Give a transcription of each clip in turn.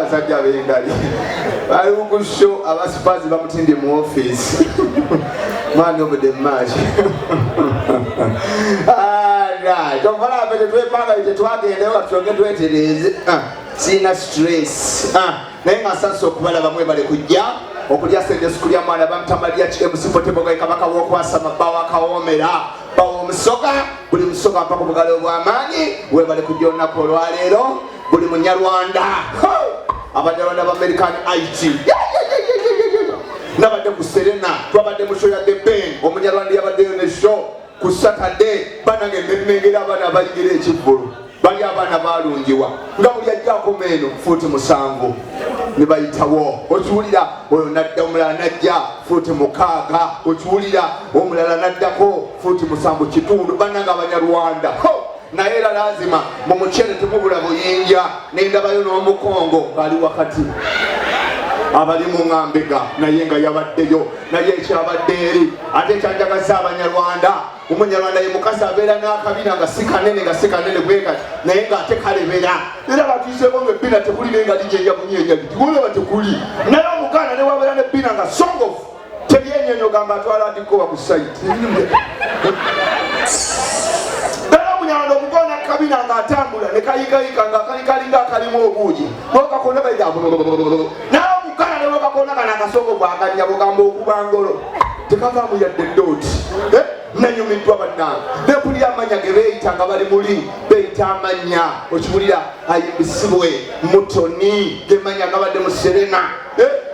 abasajja b'engali bali ku show abasipazi bamutindye mu office man of the match tokola pe tetwepanga tetwagendeyo tutonge twetereze sina stress naye nga sasa okubalaba mwe bali kujja okulya sente sukulu ya mwana bamutambalira KMC Poteboga kabaka w'okwasa mabawa akawomera bawo omusoga buli musoga mpaka obugalo bw'amaanyi webale kujja olunaku olwaleero buli munyarwanda abanyarwanda b'American IT nabadde ku Serena twabadde mu show ya The Ben omunyarwanda yabaddeyo ne show ku Saturday banange mmengera abaana bayigira ekivvulu bali abaana balungiwa nga buli ajjako meeno fuuti 7 ne bayitawo okiwulira oyo nadda omulala najja fuuti 6 okiwulira omulala naddako fuuti 7 kitundu bannanga abanyarwanda naye era lazima mu mucere temubula buyinja nendabayo n'omukongo ali wakati abali mu ngambega naye nga yabaddeyo naye ekyabadde eri ate ekyanjagaza abanyarwanda umunyarwanda ye mukazi abeera n'akabina nga si kanene bwekati naye ng'ate kalebera era batuiseeko ng'ebbina tekuli naye nga lijeya bunyeenya tikuleba tekuli naye omukaana ne wabeera n'ebbina nga songofu tebyenyenyo gamba atwala adikoba ku sayiti era omunyarwanda omukoona kabina ng'atambula ne kayikayika nga kalikalinga akalimu obuugi nokakona baija naye omukaana ne wokakona kana akasongofu akanya bugamba okubangolo tekavaamu yadde ddooti nanyumiddwa bannange bepulira amanya ge beeyita nga bali muli beeyita amanya okiwulira ayimbisibwe mutoni gemanya nga badde mu Serena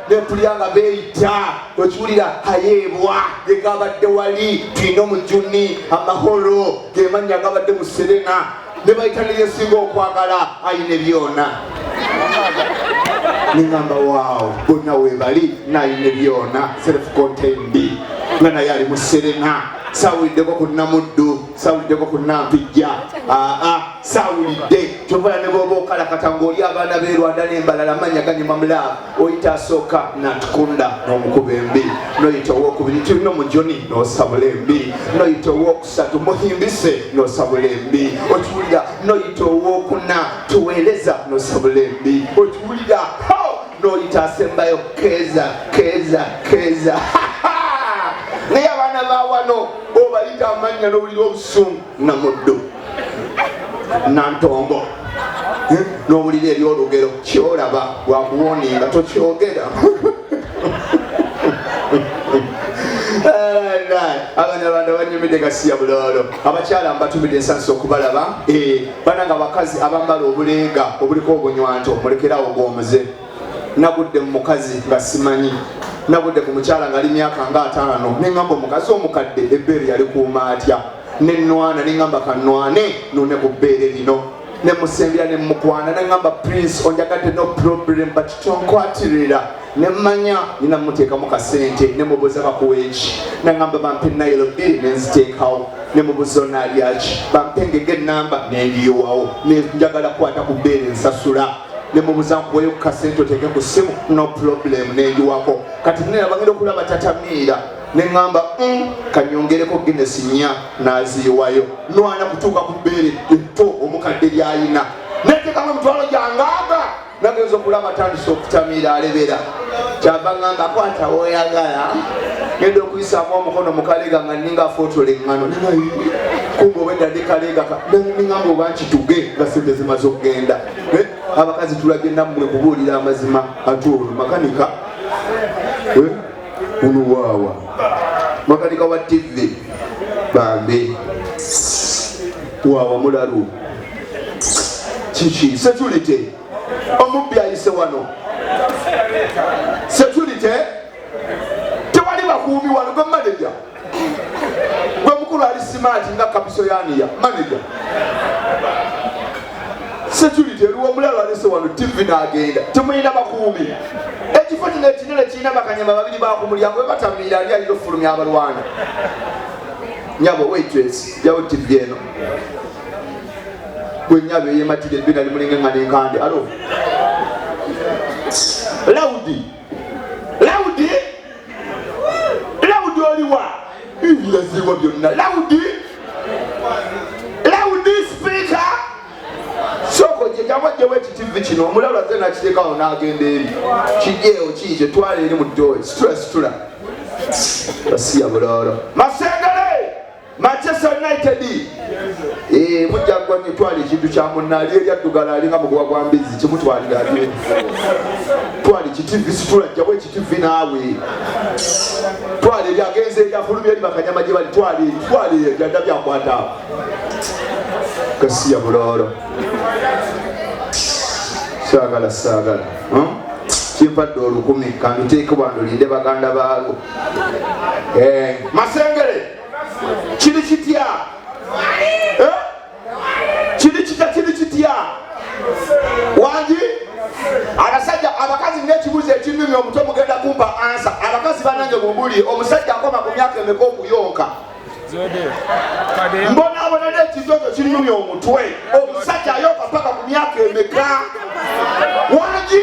nepulira nga beeyita okiwulira ayeebwa gegabadde wali twina omujuni amahoro gemanya nga badde mu Serena ne bayita neyesinga okwagala ayina ebyona ningamba waawo bonna webali nayina ebyona self-contained nga naye ali mu Serena sawuliddeko ku Namuddu sawuliddeko ku Nampijja sawulidde kyovula ne bwoba okalakata ng'oli abaana b'e Rwanda n'embalala manya ganyuma mulaavu oyita asooka natukunda n'omukuba embi noyita owokubiri tulina omujoni n'osabula embi noyita owokusatu muhimbise n'osabula embi okiwulira noyita owokuna tuweereza n'osabula embi okiwulira noyita asembayo keeza naye abaana bawano obayita amanya n'owulira obusungu Namuddu Nantongo n'owulira eri olugero kyolaba wakuwoninga tokyogera abanyarwanda banyumidde gasiya buloolo abakyala mbatumidde ensansa okubalaba bananga abakazi abambala obulenga obuliko obunywanto mulekerawo gwomuze nagudde mu mukazi nga simanyi nagudde ku mukyala nga ali myaka nga 5 neŋŋamba omukazi omukadde ebbeere yali kuuma atya nenwana neŋŋamba kanwane none ku bbeere lino nemusembera nemukwana neŋŋamba Prince onjagadde no problem but tonkwatirira nemmanya nina muteekamu kasente nemubuuza bakuwa eki neŋŋamba bampe Nairo 2 nenziteekawo nemubuuza onaalyaki bampe engege enamba nendiyowawo nenjagala kukwata ku bbeere nsasula nemubuuza nkuweyo kasente oteeke ku ssimu no problem nendiwako kati nina bagenda okulaba tatamiira neŋŋamba kanyongereko Guinness 4 naziiwayo nwana kutuuka ku bbeere etto omukadde lyayina neteekamu emitwalo gyangaaga nagenza okulaba tandisa okutamiira alebera kyava ŋŋamba kwata woyagala genda okuyisaamu omukono mukalega nga nninga afootola eŋŋano kumba obwedadde kalega neŋŋamba oba nkituge nga sente zimaze okugenda abakazi tulabye nammwe kubuulira amazima ate ono makanika ono waawa makanika wa TV bambe waawa mulalu kiki security omubbi ayise wano security tewali bakuumi wano gwe manager gwe mukulu ali smart nga kapiso yaniya manager security eriwo omulalo alese wano TV n'agenda temulina bakuumi ekifo kino ekinene kirina bakanyama babiri bakumulyango we batamiira ali alina ofulumya abalwana nyabo waitress yawo TV eno gwe nyabo eyematire ebbina limulinga nga nenkande alo Laudi oliwa ibiyaziwa byonna Laudi speaker soko je jabajjewo ekitivi kino omulala ze nakiteekawo n'agenda eri kijeewo kiikye twala eri mu ddooyi situla basiya buloolo Masengere Manchester United mujja gwanyi twala ekintu kya munnaali eryaddugala alinga muguwa gwa mbizi kimutwalira ate twala ekitivi situla jjawo ekitivi naawe twala eri agenze eri afulumya eri bakanyama gye bali twala eri jadda byakwata awo kasiya buloolo saagala kimpadde 10 kanduteeke bwandolinde baganda baago Masengere kiri kitya kiri kitya wangi abasajja abakazi n'ekibuuzo ekinnumya omutwe mugenda kumpa ansa abakazi banange mumbulire omusajja akoma ku myaka emeka okuyonka mbonaabona n'ekizozo kinnumya omutwe omusajja ayonka paka ku myaka emeka wangi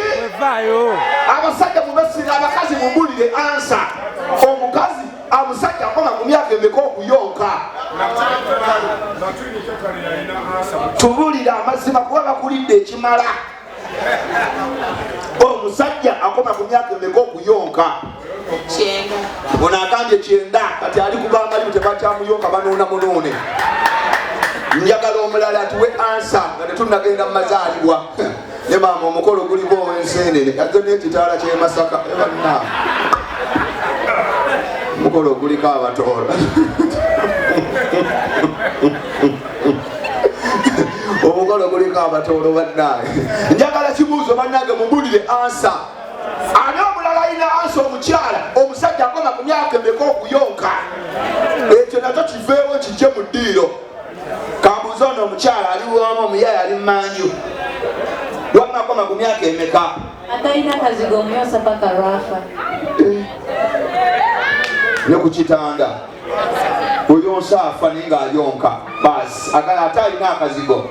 abasajja mubasire abakazi mumbulire ansa omukazi amusajja akoma ku myaka emeka okuyonka tubulira amazima kuba bakulidde ekimala omusajja akoma ku myaka emeka okuyonka ono agambye 9 kati ali kubanga limu tebakyamuyonka banoona munoone njagala omulala atuwe ansa nga tetunnagenda mu mazaalibwa ne maama omukolo guliko ow'enseenene aze n'ekitaala ky'emasaka ebanna omukolo guliko abatoola omukolo guliko abatoolo bannange njagala kibuuzo bannange mubulire ansa ani omulala alina ansa omukyala omusajja akoma ku myaka emeka okuyonka ekyo nakyo kiveewo kijje mu ddiiro kambuuza ono omukyala aliwamu omuyaya ali mmanju wamma akoma ku myaka emeka atalina kazigo omuyonsa paka lwafa ne ku kitanda oyonsa afa naye ng'ayonka basi ate alina akazigo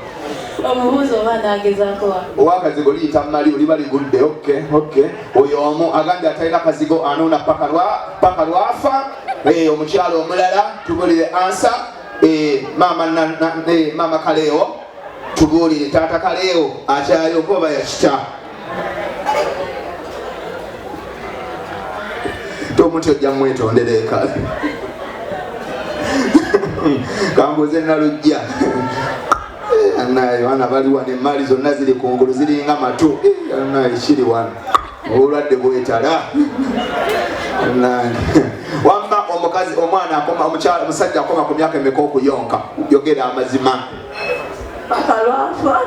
omubuuzo oba naagezaako owakazigo liyita mumali oliba ligudde oyo omu agambye atalina kazigo anoona paka lwafa omukyala omulala tubulire ansa maama Kaleewo tubulire taata Kaleewo akyayonka oba yakita tomuti ojja mwetondera ekale kambuuze nalujja naye wana bali wano emmali zonna ziri kungulu ziringa matu naye kiri wano obulwadde bwetala wamma omukazi omwana akoma omukyala omusajja akoma ku myaka emeka okuyonka yogera amazima paka lwafa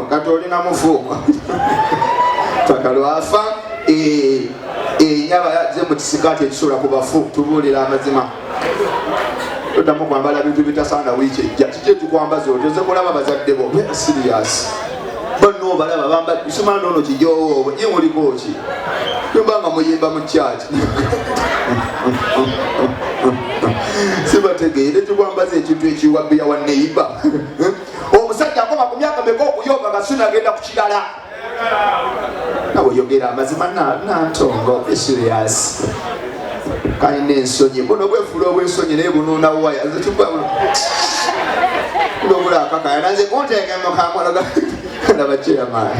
kati olina mufuuka paka lwafa enyaba ze mu kisikaati ekisula ku bafu tubuulira amazima toddamu kwambala bintu bitasaana wiiki ejja kiki ekikwambaza otoze kulaba bazadde bo sirias banno balaba bamba isumana ono kijoowo ye muliko ki yombanga muyimba mu kyaki sibategeere ekikwambaza ekintu ekiwabbiya wa neiba omusajja akoma ku myaka meka okuyonga gasuna agenda ku kirala nawe yogera amazima nantongo esirias kalina ensonyi buno bwefuula obwensonyi naye bunuuna waya nobula akakaya nanze kunteekemukamwalaba chairman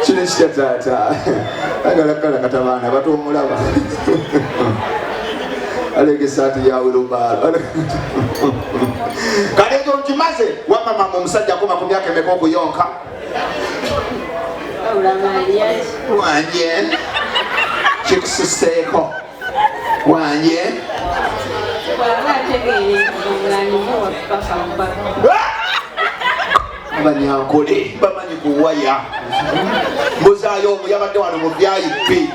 kino kitya taata agalakala katabaana batomulaba alege esaati ya wilubaalo kale ekyo nkimaze wamma mama omusajja akoma ku myaka emeka okuyonka wanje kikususeeko wanje abanyankole bamanyi kuwaya mbuzaayo omu yabadde wano mu vip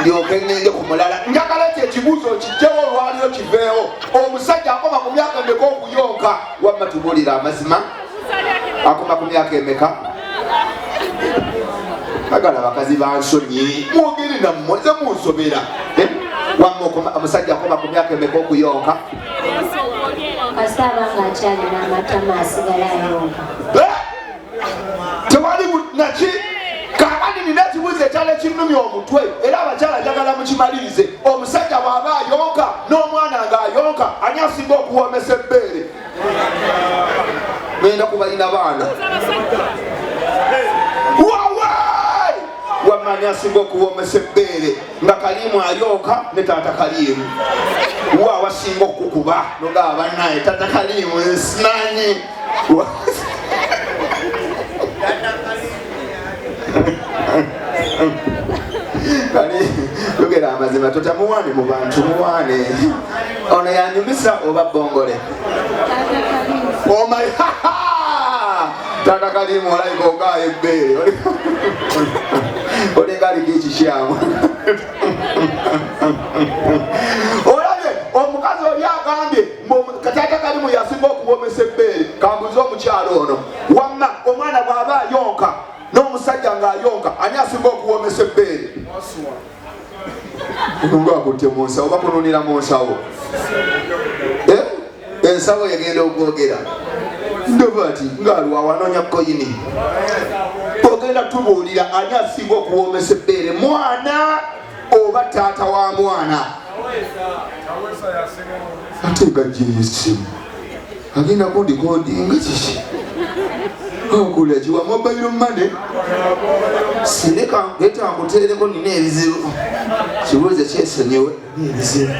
ndyoke ngende ku mulala njagala ekyo ekibuuzo kijjewo olwaliro kiveewo omusajja akoma ku myaka emeka okuyonka wamma tubulira amazima akoma ku myaka emeka agala abakazi bansonyi mwogere nammwe ze munsobera wamma omusajja akoma ku myaka emeka okuyonka kasaba ng'akyalina amatama asigala ayonka tewali naki kakandi nina ekibuuzo ekyala ekinnumya omutwe era abakyala njagala mukimalirize omusajja bw'aba ayonka n'omwana ng'ayonka ani asinga okuwomesa ebbeere ngenda kubalina baana ani asinga okuwomesa ebbeere nga Kalimu ayonka ne taata Kalimu wa wasinga okukuba nogaba bannaye taata Kalimu nsimanyi kali tugera amazima totamuwane mu bantu muwane ono yanyumisa oba bongole omai tata Kalimu olaika ogaya ebbeere olinga aliko ekisyamu olabe omukazi oli agambye tata Kalimu yasinga okuwomesa ebbeere kambuze omukyalo ono wamma omwana bw'aba ayonka n'omusajja ng'ayonka ani asinga okuwomesa ebbeere ngakutte mu nsawo bakununira mu nsawo ensawo yagenda okwogera ndoba ati ngaalwa wanoonya koyini ogenda tubuulira ani asinga okuwomesa ebbeere mwana oba taata wa mwana ate gajja esimu agenda kundikodinga kiki okula kiwa mobile money sireka ngeta nkuteereko nina ebizibu kibuuze kyesonyiwe ebizibu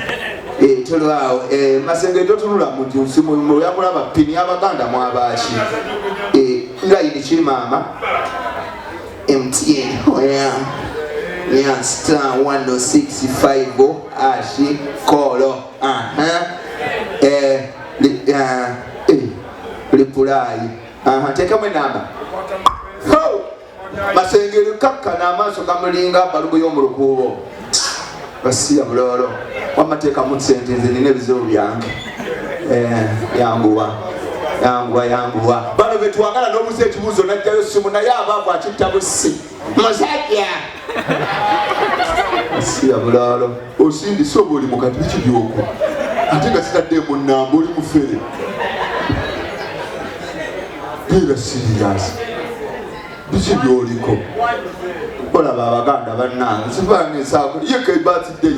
tolwawo masenge totunula mu yakulaba pini y'Abaganda mwabaki nga yini kiri maama MTN ya star 1065 ashi kolo reply tekamu enamba masengeri kakkana amaaso gamulinga balubu y'omulukuubo basiya bulolo wamateekamu sente nze nina ebizibu byange yanguwa bano betwagala n'obuza ekibuuzo najjayo simu naye abaavu akitta busi musajja basiya bulolo osindise oba oli mukati bikibyoku ate nga sitadde munamba oli mufere era siriyasi biki byoliko olaba Abaganda bannange sifaanisa ye kebazidde